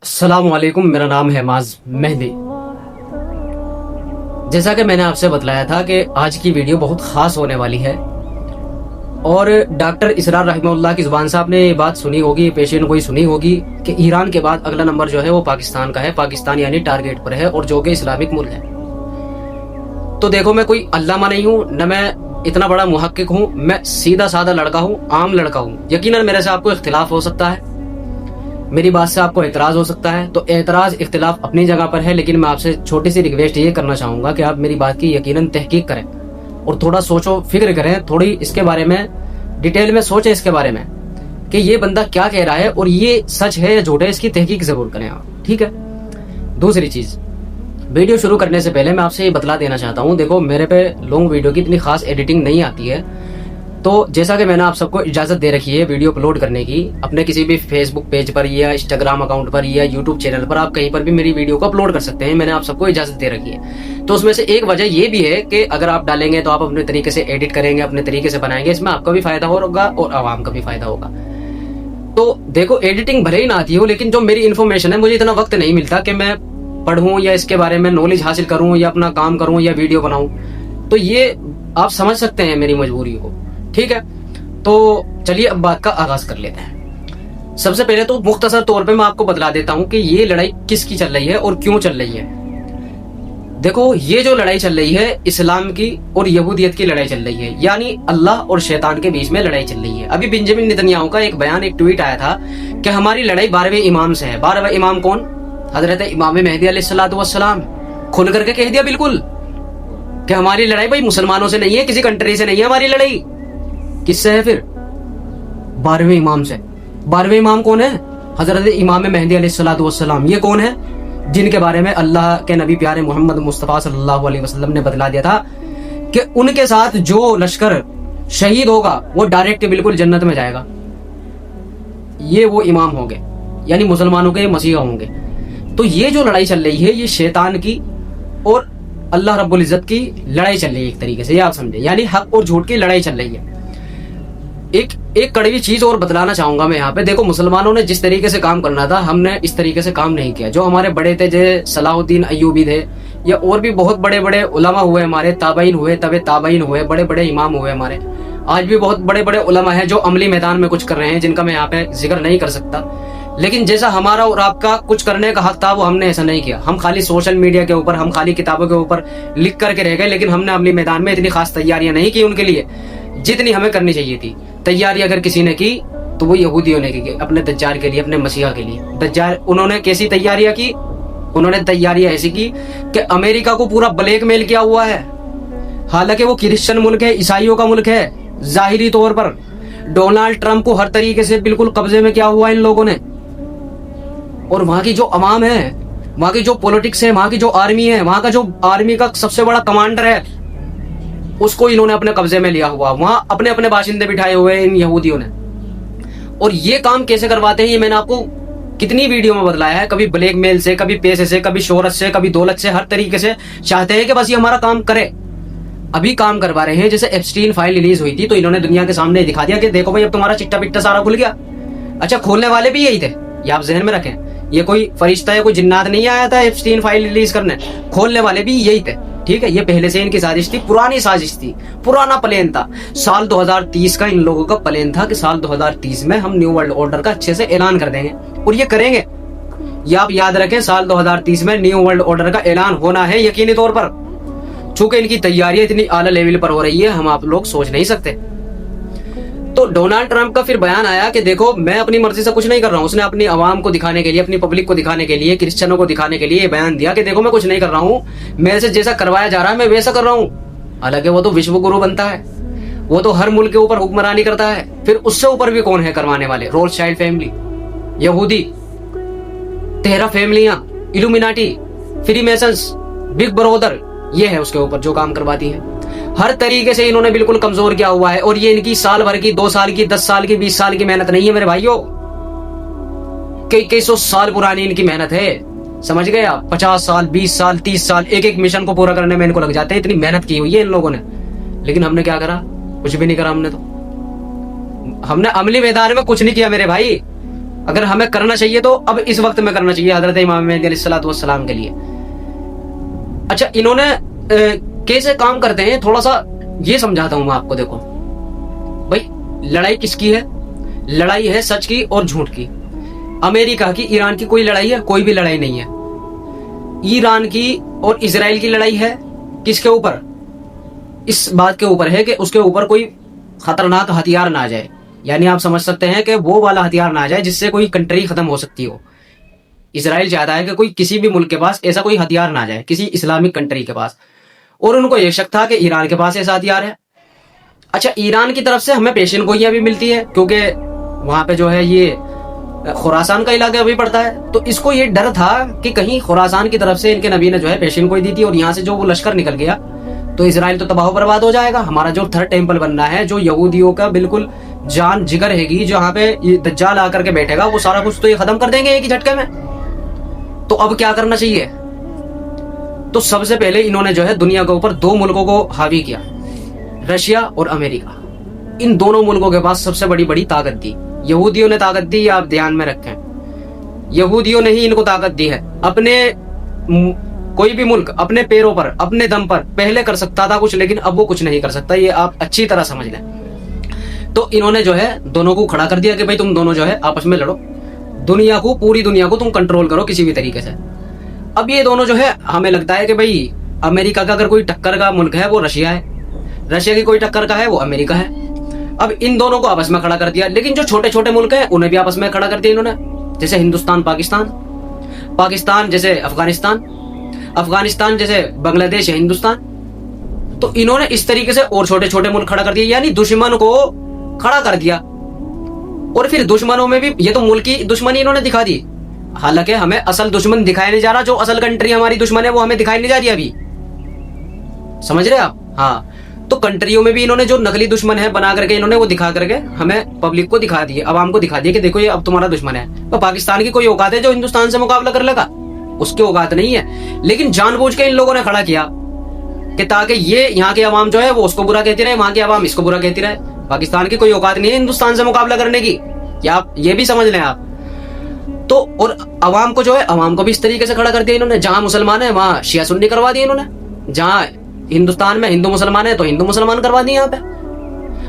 अस्सलाम वालेकुम, मेरा नाम है माज मेहदी। जैसा कि मैंने आपसे बतलाया था कि आज की वीडियो बहुत ख़ास होने वाली है और डॉक्टर इसरार रहमतुल्लाह की ज़ुबान से आपने ये बात सुनी होगी, पेशेंट को ही सुनी होगी कि ईरान के बाद अगला नंबर जो है वो पाकिस्तान का है। पाकिस्तान यानी टारगेट पर है और जो कि इस्लामिक मुल्क है। तो देखो, मैं कोई अल्लामा नहीं हूँ, न मैं इतना बड़ा मुहक्किक हूँ। मैं सीधा साधा लड़का हूँ, आम लड़का हूँ। यकीनन मेरे से आपको इख्तिलाफ हो सकता है, मेरी बात से आपको एतराज हो सकता है, तो एतराज इख्तिलाफ अपनी जगह पर है। लेकिन मैं आपसे छोटी सी रिक्वेस्ट ये करना चाहूंगा कि आप मेरी बात की यकीनन तहकीक करें और थोड़ा सोचो फिक्र करें, थोड़ी इसके बारे में डिटेल में सोचें इसके बारे में कि ये बंदा क्या कह रहा है और ये सच है या झूठ है, इसकी तहकीक जरूर करें आप, ठीक है। दूसरी चीज, वीडियो शुरू करने से पहले मैं आपसे ये बतला देना चाहता हूँ, देखो मेरे पे लॉन्ग वीडियो की इतनी खास एडिटिंग नहीं आती है। तो जैसा कि मैंने आप सबको इजाज़त दे रखी है वीडियो अपलोड करने की, अपने किसी भी फेसबुक पेज पर या इंस्टाग्राम अकाउंट पर या यूट्यूब चैनल पर, आप कहीं पर भी मेरी वीडियो को अपलोड कर सकते हैं, मैंने आप सबको इजाज़त दे रखी है। तो उसमें से एक वजह ये भी है कि अगर आप डालेंगे तो आप अपने तरीके से एडिट करेंगे, अपने तरीके से बनाएंगे, इसमें आपका भी फायदा होगा और आवाम का भी फायदा होगा। तो देखो, एडिटिंग भले ही ना आती हो, लेकिन जो मेरी इन्फॉर्मेशन है, मुझे इतना वक्त नहीं मिलता कि मैं पढ़ूँ या इसके बारे में नॉलेज हासिल करूँ या अपना काम करूँ या वीडियो बनाऊँ। तो ये आप समझ सकते हैं मेरी मजबूरी को, ठीक है। तो चलिए अब बात का आगाज कर लेते हैं। सबसे पहले तो मुख्तसर तौर पे मैं आपको बतला देता हूं कि ये लड़ाई किसकी चल रही है और क्यों चल रही है। देखो, ये जो लड़ाई चल रही है इस्लाम की और यहूदियत की लड़ाई चल रही है, यानी अल्लाह और शैतान के बीच में लड़ाई चल रही है। अभी बेंजामिन नेतन्याहू का एक बयान, एक ट्वीट आया था कि हमारी लड़ाई 12वें इमाम से है। 12वां इमाम कौन? हजरत इमाम मेहदी अलैहिस्सलातु वस्सलाम। खुल करके कह दिया बिल्कुल कि हमारी लड़ाई भाई मुसलमानों से नहीं है, किसी कंट्री से नहीं है, हमारी लड़ाई किससे है? फिर 12वें इमाम से। 12वें इमाम कौन है? हजरत इमाम मेहदी अलैहिस्सलातु वस्सलाम। ये कौन है? जिनके बारे में अल्लाह के नबी प्यारे मोहम्मद मुस्तफा सल्लल्लाहु अलैहि वसल्लम ने बतला दिया था कि उनके साथ जो लश्कर शहीद होगा वो डायरेक्ट बिल्कुल जन्नत में जाएगा। ये वो इमाम होंगे, यानी मुसलमानों के मसीहा होंगे। तो ये जो लड़ाई चल रही है, ये शैतान की और अल्लाह रब्बुल इज्जत की लड़ाई चल रही है एक तरीके से, ये आप समझे, यानी हक और झूठ की लड़ाई चल रही है। एक कड़वी चीज और बतलाना चाहूंगा मैं यहाँ पे। देखो, मुसलमानों ने जिस तरीके से काम करना था, हमने इस तरीके से काम नहीं किया। जो हमारे बड़े थे, जैसे सलाहुद्दीन अय्यूबी थे, या और भी बहुत बड़े बड़े उलमा हुए हमारे, ताबईन हुए, तबे ताबईन हुए, बड़े बड़े इमाम हुए हमारे। आज भी बहुत बड़े बड़े उलमा हैं जो अमली मैदान में कुछ कर रहे हैं, जिनका मैं यहाँ पे जिक्र नहीं कर सकता। लेकिन जैसा हमारा और आपका कुछ करने का हक था, वो हमने ऐसा नहीं किया। हम खाली सोशल मीडिया के ऊपर, हम खाली किताबों के ऊपर लिख करके रह गए, लेकिन हमने अमली मैदान में इतनी खास तैयारियां नहीं की उनके लिए जितनी हमें करनी चाहिए थी। तैयारी अगर किसी ने की तो वो यहूदियों ने की, अपने दज्जाल के लिए, अपने मसीहा के लिए। दज्जाल उन्होंने कैसी तैयारियां की? उन्होंने तैयारियां ऐसी की कि अमेरिका को पूरा ब्लैकमेल किया हुआ है। हालांकि वो क्रिश्चियन मुल्क है, ईसाइयों का मुल्क है जाहिरी तौर पर। डोनाल्ड ट्रंप को हर तरीके से बिल्कुल कब्जे में किया हुआ है इन लोगों ने। और वहां की जो अवाम है, वहां की जो पॉलिटिक्स है, वहां की जो आर्मी है, वहां का जो आर्मी का सबसे बड़ा कमांडर है, उसको इन्होंने अपने कब्जे में लिया हुआ। वहां अपने अपने बाशिंदे बिठाए हुए इन यहूदियों ने। और ये काम कैसे करवाते हैं, ये मैंने आपको कितनी वीडियो में बतलाया है। कभी ब्लैकमेल से, कभी पैसे से, कभी शोहरत से, कभी दौलत से, हर तरीके से चाहते हैं कि बस ये हमारा काम करे। अभी काम करवा रहे हैं। जैसे एप्स्टीन फाइल रिलीज हुई थी तो इन्होंने दुनिया के सामने दिखा दिया कि देखो भाई, अब तुम्हारा चिट्टा पिट्टा सारा खुल गया। अच्छा, खोलने वाले भी यही थे, ये आप जहन में रखें। ये कोई फरिश्ता या कोई जिन्नात नहीं आया था एप्स्टीन फाइल रिलीज करने, खोलने वाले भी यही थे, ठीक है। ये पहले से इनकी साजिश थी, पुरानी साजिश थी, पुराना प्लान था। साल 2030 का इन लोगों का प्लान था कि साल 2030 में हम न्यू वर्ल्ड ऑर्डर का अच्छे से ऐलान कर देंगे, और ये करेंगे। ये आप याद रखें, साल 2030 में न्यू वर्ल्ड ऑर्डर का ऐलान होना है यकीनी तौर पर। चूंकि इनकी तैयारियां इतनी आला लेवल पर हो रही है, हम आप लोग सोच नहीं सकते। तो डोनाल्ड ट्रंप का फिर बयान आया कि देखो, मैं अपनी मर्जी से कुछ नहीं कर रहा हूं। उसने अपनी आवाम को दिखाने के लिए, अपनी पब्लिक को दिखाने के लिए, क्रिश्चियनों को दिखाने के लिए बयान दिया कि देखो, मैं कुछ नहीं कर रहा हूं, मेरे से जैसा करवाया जा रहा है मैं वैसा कर रहा हूं। हालांकि वो तो विश्व गुरु बनता है, वो तो हर मुल्क के ऊपर हुक्मरानी करता है। फिर उससे ऊपर भी कौन है करवाने वाले? रोथशाइल्ड फैमिली, यहूदी, 13 फैमिलियां, इल्यूमिनाटी, फ्रीमेसन्स, बिग ब्रदर, ये है उसके ऊपर जो काम करवाती है। हर तरीके से इन्होंने बिल्कुल कमजोर किया हुआ है। और ये इनकी साल भर की, 2 साल की, 10 साल की, 20 साल की मेहनत नहीं है मेरे भाइयों, कई सौ साल पुरानी इनकी मेहनत है। समझ गए आप? 50 साल, 20 साल, 30 साल, एक मिशन को पूरा करने में इनको लग जाते हैं। इतनी मेहनत की हुई है इन लोगों ने, लेकिन हमने क्या करा? कुछ भी नहीं करा हमने। तो हमने अमली मैदान में कुछ नहीं किया मेरे भाई। अगर हमें करना चाहिए तो अब इस वक्त में करना चाहिए हजरत इमाम मेहदी अलैहिस्सलातु वस्सलाम के लिए। अच्छा, इन्होंने कैसे काम करते हैं थोड़ा सा ये समझाता हूं मैं आपको। देखो भाई, लड़ाई किसकी है? लड़ाई है सच की और झूठ की। अमेरिका की ईरान की कोई लड़ाई है? कोई भी लड़ाई नहीं है। ईरान की और इजराइल की लड़ाई है किसके ऊपर? इस बात के ऊपर है कि उसके ऊपर कोई खतरनाक हथियार ना आ जाए, यानी आप समझ सकते हैं कि वो वाला हथियार ना आ जाए जिससे कोई कंट्री खत्म हो सकती हो। इजराइल चाहता है कि कोई किसी भी मुल्क के पास ऐसा कोई हथियार ना आ जाए, किसी इस्लामिक कंट्री के पास। और उनको यह शक था कि ईरान के पास ऐसा हथियार है। अच्छा, ईरान की तरफ से हमें पेशियन गोइयां भी मिलती है, क्योंकि वहां पे जो है ये खुरासान का इलाका अभी पड़ता है। तो इसको ये डर था कि कहीं खुरासान की तरफ से इनके नबी ने जो है पेशियन गोई दी थी और यहाँ से जो वो लश्कर निकल गया तो इजराइल तो तबाह बर्बाद हो जाएगा। हमारा जो थर्ड टेम्पल बनना है, जो यहूदियों का बिल्कुल जान जिगर हैगी, जहाँ पे दज्जाल आकर के बैठेगा, वो सारा कुछ तो ये खत्म कर देंगे एक ही झटके में। तो अब क्या करना चाहिए? तो सबसे पहले इन्होंने जो है दुनिया के ऊपर दो मुल्कों को हावी किया, रशिया और अमेरिका। इन दोनों मुल्कों के पास सबसे बड़ी बड़ी ताकत दी। यहूदियों ने ताकत दी, आप ध्यान में रखें। यहूदियों ने ही इनको ताकत दी है। अपने कोई भी मुल्क अपने पैरों पर, अपने दम पर पहले कर सकता था कुछ, लेकिन अब वो कुछ नहीं कर सकता। ये आप अच्छी तरह समझ लें। तो इन्होंने जो है दोनों को खड़ा कर दिया कि भाई तुम दोनों जो है आपस में लड़ो, दुनिया को, पूरी दुनिया को तुम कंट्रोल करो किसी भी तरीके से। अब ये दोनों जो है, हमें लगता है कि भाई अमेरिका का अगर कोई टक्कर का मुल्क है वो रशिया है, रशिया की कोई टक्कर का है वो अमेरिका है। अब इन दोनों को आपस में खड़ा कर दिया। लेकिन जो छोटे छोटे मुल्क हैं उन्हें भी आपस में खड़ा कर दिया इन्होंने, जैसे हिंदुस्तान पाकिस्तान, पाकिस्तान जैसे अफगानिस्तान, अफगानिस्तान जैसे बांग्लादेश है हिंदुस्तान। तो इन्होंने इस तरीके से और छोटे छोटे मुल्क खड़ा कर दिए, यानी दुश्मन को खड़ा कर दिया। और फिर दुश्मनों में भी, ये तो मुल्क की दुश्मनी इन्होंने दिखा दी, हालांकि हमें असल दुश्मन दिखाया नहीं जा रहा। जो असल कंट्री हमारी दुश्मन है वो हमें दिखाई नहीं जा रही अभी, समझ रहे आप? हाँ, तो कंट्रियों में भी इन्होंने जो नकली दुश्मन है बना करके इन्होंने वो दिखा करके हमें पब्लिक को दिखा दिए, आवाम को दिखा दिए कि देखो ये अब तुम्हारा दुश्मन है। तो पाकिस्तान की कोई औकात है जो हिंदुस्तान से मुकाबला कर लेगा? उसकी औकात नहीं है। लेकिन जानबूझ के इन लोगों ने खड़ा किया कि ताकि ये यहाँ के आवाम जो है वो उसको बुरा कहती रहे, वहां की आवाम इसको बुरा कहती रहे। पाकिस्तान की कोई औकात नहीं है हिंदुस्तान से मुकाबला करने की, क्या आप ये भी समझ लें आप? तो और आवाम को जो है, आवाम को भी इस तरीके से खड़ा कर दिया इन्होंने। जहां मुसलमान है वहां शिया सुन्नी करवा दिए इन्होंने, जहां हिंदुस्तान में हिंदू मुसलमान है तो हिंदू मुसलमान करवा दिए यहाँ पे।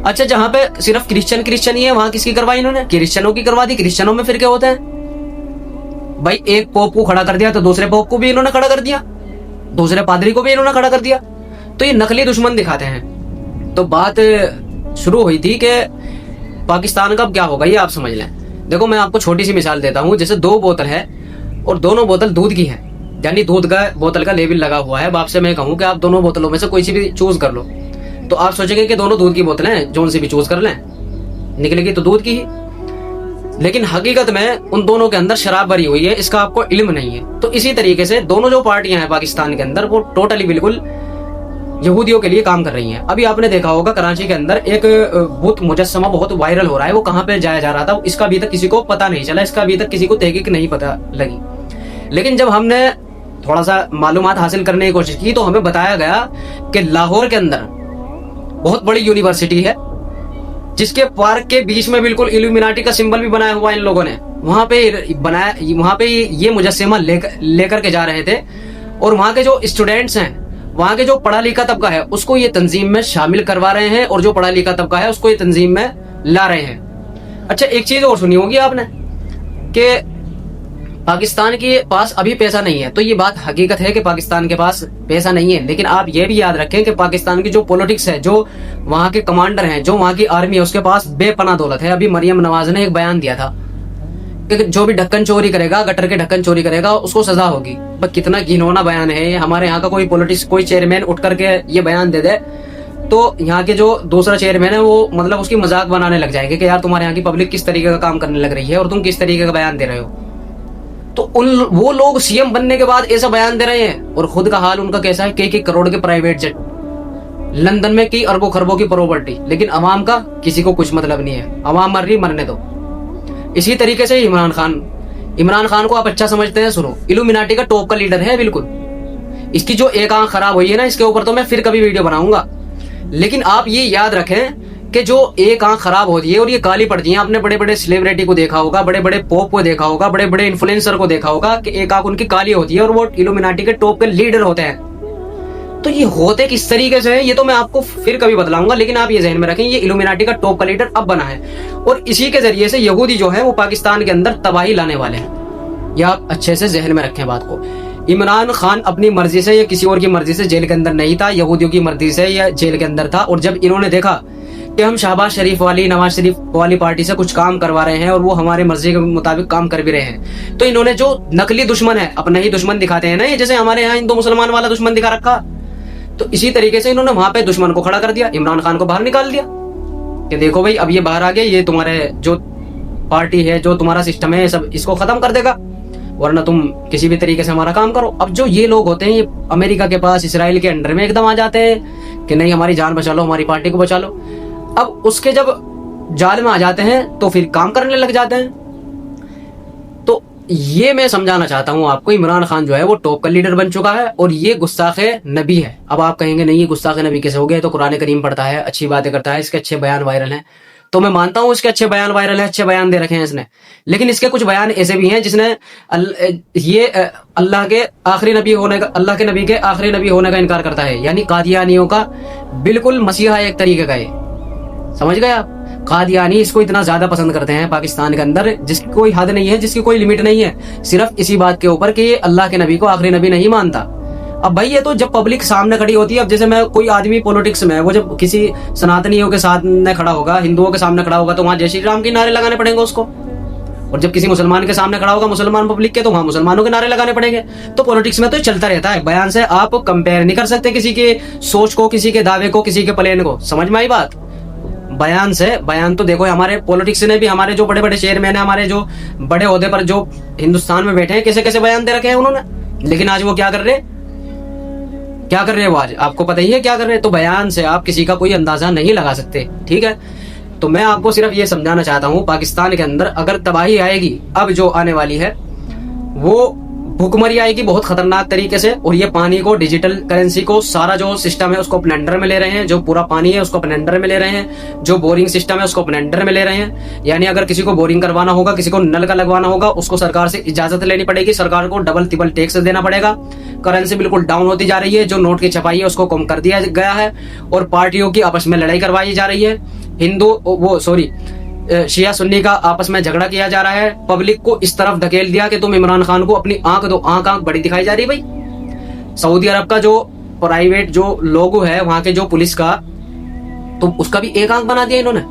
अच्छा, जहां पे सिर्फ क्रिश्चियन ही है वहां किसकी करवाई इन्होंने? क्रिश्चियनों की करवा दी। क्रिश्चियनों में फिर क्या होते हैं भाई? एक पोप को खड़ा कर दिया तो दूसरे पोप को भी इन्होंने खड़ा कर दिया, दूसरे पादरी को भी इन्होंने खड़ा कर दिया। तो ये नकली दुश्मन दिखाते हैं। तो बात शुरू हुई थी कि पाकिस्तान का अब क्या होगा ये आप समझ लें। देखो, मैं आपको छोटी सी मिसाल देता हूँ। जैसे दो बोतल है और दोनों बोतल दूध की है, यानी दूध का बोतल का लेबल लगा हुआ है। अब आपसे मैं कहूँ कि आप दोनों बोतलों में से कोई सी भी चूज कर लो, तो आप सोचेंगे कि दोनों दूध की बोतलें हैं, जोन सी भी चूज कर लें, निकलेगी तो दूध की ही। लेकिन हकीकत में उन दोनों के अंदर शराब भरी हुई है, इसका आपको इल्म नहीं है। तो इसी तरीके से दोनों जो पार्टियां हैं पाकिस्तान के अंदर वो टोटली बिल्कुल यहूदियों के लिए काम कर रही हैं। अभी आपने देखा होगा कराची के अंदर एक बुत मुजस्समा बहुत वायरल हो रहा है, वो कहाँ पे जाया जा रहा था इसका अभी तक किसी को पता नहीं चला, इसका अभी तक किसी को तहकीक नहीं पता लगी। लेकिन जब हमने थोड़ा सा मालूमात हासिल करने की कोशिश की तो हमें बताया गया कि लाहौर के अंदर बहुत बड़ी यूनिवर्सिटी है जिसके पार्क के बीच में बिल्कुल इल्यूमिनाटी का सिंबल भी बनाया हुआ इन लोगों ने। वहां पे बनाया, वहां पे ये मुजस्समा लेकर के जा रहे थे और वहां के जो स्टूडेंट्स हैं, वहां के जो पढ़ा लिखा तबका है उसको ये तंजीम में शामिल करवा रहे हैं और जो पढ़ा लिखा तबका है उसको ये तंजीम में ला रहे हैं। अच्छा, एक चीज और सुनी होगी आपने कि पाकिस्तान के पास अभी पैसा नहीं है। तो ये बात हकीकत है कि पाकिस्तान के पास पैसा नहीं है, लेकिन आप ये भी याद रखें कि पाकिस्तान की जो पॉलिटिक्स है, जो वहां के कमांडर हैं, जो वहां की आर्मी है, उसके पास बेपनाह दौलत है। अभी मरियम नवाज ने एक बयान दिया था कि जो भी ढक्कन चोरी करेगा, गटर के ढक्कन चोरी करेगा, उसको सजा होगी। बस कितना घिनौना बयान है। हमारे यहाँ का कोई पॉलिटिक्स, कोई चेयरमैन उठ करके ये बयान दे दे तो यहाँ के जो दूसरा चेयरमैन है वो मतलब उसकी मजाक बनाने लग जाएंगे कि यार तुम्हारे यहाँ की पब्लिक किस तरीके का काम करने लग रही है और तुम किस तरीके का बयान दे रहे हो। तो वो लोग सीएम बनने के बाद ऐसा बयान दे रहे हैं और खुद का हाल उनका कैसा है? कई करोड़ के प्राइवेट जेट, लंदन में कई अरबों खरबों की प्रॉपर्टी, लेकिन अवाम का किसी को कुछ मतलब नहीं है। अवाम मर रही, मरने दो। इसी तरीके से इमरान खान को आप अच्छा समझते हैं, सुनो, इल्यूमिनाटी का टॉप का लीडर है बिल्कुल। इसकी जो एक आंख खराब हुई है ना, इसके ऊपर तो मैं फिर कभी वीडियो बनाऊंगा। लेकिन आप ये याद रखें कि जो एक आंख खराब होती है और ये काली पड़ती है। आपने बड़े बड़े सेलिब्रिटी को देखा होगा, बड़े बड़े पोप को देखा होगा, बड़े बड़े इन्फ्लुएंसर को देखा होगा कि एक आंख उनकी काली होती है और वो इल्यूमिनाटी के टॉप के लीडर होते हैं। तो ये होते किस तरीके से है ये तो मैं आपको फिर कभी बतलाऊंगा, लेकिन आप ये ज़हन में रखें, ये इल्यूमिनाटी का टॉप का लीडर अब बना है और इसी के जरिए से यहूदी जो है वो पाकिस्तान के अंदर तबाही लाने वाले हैं। ये आप अच्छे से ज़हन में रखें बात को। इमरान खान अपनी मर्जी से या किसी और की मर्जी से जेल के अंदर नहीं था, यहूदियों की मर्जी से या जेल के अंदर था। और जब इन्होंने देखा कि हम शहबाज शरीफ वाली, नवाज शरीफ वाली पार्टी से कुछ काम करवा रहे हैं और वो हमारे मर्जी के मुताबिक काम कर भी रहे हैं, तो इन्होंने जो नकली दुश्मन है, अपना ही दुश्मन दिखाते हैं ना, ये जैसे हमारे यहाँ हिंदू मुसलमान वाला दुश्मन दिखा रखा, तो इसी तरीके से इन्होंने वहां पे दुश्मन को खड़ा कर दिया, इमरान खान को बाहर निकाल दिया कि देखो भाई अब ये बाहर आ गया, ये तुम्हारे जो पार्टी है, जो तुम्हारा सिस्टम है, सब इसको खत्म कर देगा, वरना तुम किसी भी तरीके से हमारा काम करो। अब जो ये लोग होते हैं ये अमेरिका के पास, इसराइल के अंडर में एकदम आ जाते हैं कि नहीं हमारी जान बचा लो, हमारी पार्टी को बचा लो। अब उसके जब जाल में आ जाते हैं तो फिर काम करने लग जाते हैं। तो ये मैं समझाना चाहता हूं आपको, इमरान खान जो है वो टॉप का लीडर बन चुका है और ये गुस्ताखे नबी है। अब आप कहेंगे नहीं ये गुस्ताखे नबी कैसे हो गए, तो कुरान करीम पढ़ता है, अच्छी बातें करता है, इसके अच्छे बयान वायरल हैं, तो मैं मानता हूं इसके अच्छे बयान वायरल है, अच्छे बयान दे रखे हैं इसने। लेकिन इसके कुछ बयान ऐसे भी हैं जिसने अल्लाह के आखिरी नबी होने का, अल्लाह के नबी के आखिरी नबी होने का इनकार करता है, यानी कादियानियों का बिल्कुल मसीहा एक तरीके का है। समझ गए आप? कादियानी इसको इतना ज्यादा पसंद करते हैं पाकिस्तान के अंदर, जिसकी कोई हद नहीं है, जिसकी कोई लिमिट नहीं है, सिर्फ इसी बात के ऊपर कि ये अल्लाह के नबी को आखिरी नबी नहीं मानता। अब भाई ये तो जब पब्लिक सामने खड़ी होती है, अब जैसे मैं कोई आदमी पॉलिटिक्स में, वो जब किसी सनातनियों के साथ में खड़ा होगा, हिंदुओं के सामने खड़ा होगा, तो वहां जय श्री राम के नारे लगाने पड़ेंगे उसको। और जब किसी मुसलमान के सामने खड़ा होगा, मुसलमान पब्लिक के, तो वहां मुसलमानों के नारे लगाने पड़ेंगे। तो पॉलिटिक्स में तो चलता रहता है, बयान से आप कंपेयर नहीं कर सकते किसी के सोच को, किसी के दावे को, किसी के प्लान को। समझ में आई बात? बयान से, बयान तो देखो हमारे पॉलिटिक्स ने भी, हमारे जो बड़े बड़े चेयरमैन है, हमारे जो बड़े ओहदे पर जो हिंदुस्तान में बैठे हैं, कैसे कैसे बयान दे रखे हैं उन्होंने। लेकिन आज वो क्या कर रहे हैं, क्या कर रहे हैं वो आज आपको पता ही है क्या कर रहे हैं। तो बयान से आप किसी का कोई अंदाजा नहीं लगा सकते, ठीक है। तो मैं आपको सिर्फ ये समझाना चाहता हूं, पाकिस्तान के अंदर अगर तबाही आएगी अब जो आने वाली है, वो भूखमरी आएगी बहुत खतरनाक तरीके से। और ये पानी को, डिजिटल करेंसी को, सारा जो सिस्टम है उसको अपने अंडर में ले रहे हैं, जो पूरा पानी है उसको अपने अंडर में ले रहे हैं, जो बोरिंग सिस्टम है उसको अपने अंडर में ले रहे हैं। यानी अगर किसी को बोरिंग करवाना होगा, किसी को नल का लगवाना होगा, उसको सरकार से इजाजत लेनी पड़ेगी, सरकार को डबल तिबल टैक्स देना पड़ेगा। करेंसी बिल्कुल डाउन होती जा रही है, जो नोट की छपाई है उसको कम कर दिया गया है और पार्टियों की आपस में लड़ाई करवाई जा रही है। शिया सुन्नी का आपस में झगड़ा किया जा रहा है। पब्लिक को इस तरफ धकेल दिया कि तुम इमरान खान को अपनी आंख दो, आंख बड़ी दिखाई जा रही भाई। सऊदी अरब का जो प्राइवेट जो लोगो है वहां के जो पुलिस का, तो उसका भी एक आंख बना दिया इन्होंने।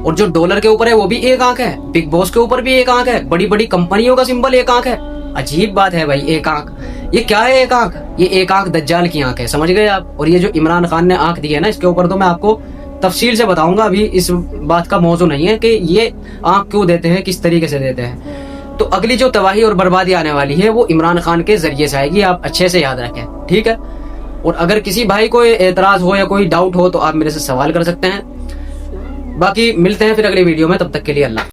और जो डॉलर के ऊपर है वो भी एक आंख है, बिग बॉस के ऊपर भी एक आंख है, बड़ी बड़ी कंपनियों का सिंबल एक आंख है। अजीब बात है भाई, एक आंख, ये क्या है एक आंख? ये एक आंख दज्जाल की आंख है, समझ गए आप। और ये जो इमरान खान ने आंख दी है ना, इसके ऊपर तो मैं आपको तफसील से बताऊंगा, अभी इस बात का मौजू नहीं है कि ये आंख क्यों देते हैं, किस तरीके से देते हैं। तो अगली जो तबाही और बर्बादी आने वाली है वो इमरान खान के जरिए से आएगी, आप अच्छे से याद रखें, ठीक है। और अगर किसी भाई को एतराज हो या कोई डाउट हो तो आप मेरे से सवाल कर सकते हैं। बाकी मिलते हैं फिर अगली वीडियो में, तब तक के लिए अल्लाह।